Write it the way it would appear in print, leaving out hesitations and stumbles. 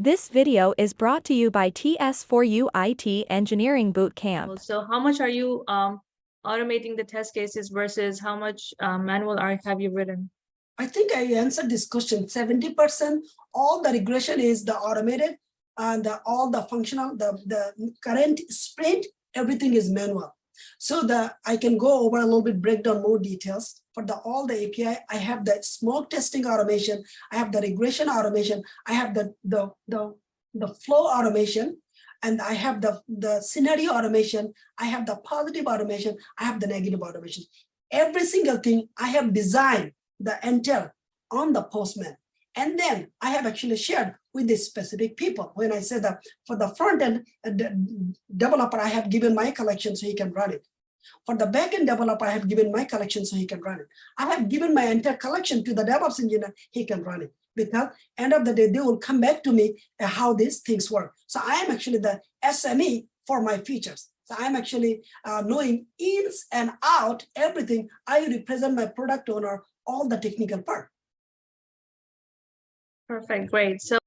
This video is brought to you by TS4U IT Engineering Bootcamp. So how much are you automating the test cases versus how much manual have you written? I think I answered this question. 70%, all the regression is the automated, and all the functional, the current sprint, everything is manual. So I can go over a little bit, break down more details. For all the API, I have the smoke testing automation, I have the regression automation, I have the flow automation, and I have the scenario automation, I have the positive automation, I have the negative automation. Every single thing I have designed the enter on the Postman. And then I have actually shared with the specific people. When I said that for the front end developer, I have given my collection so he can run it. For the backend developer, I have given my collection so he can run it. I have given my entire collection to the DevOps engineer, he can run it. Because end of the day, they will come back to me how these things work. So I am actually the SME for my features. So I'm actually knowing ins and out everything. I represent my product owner, all the technical part. Perfect, great. So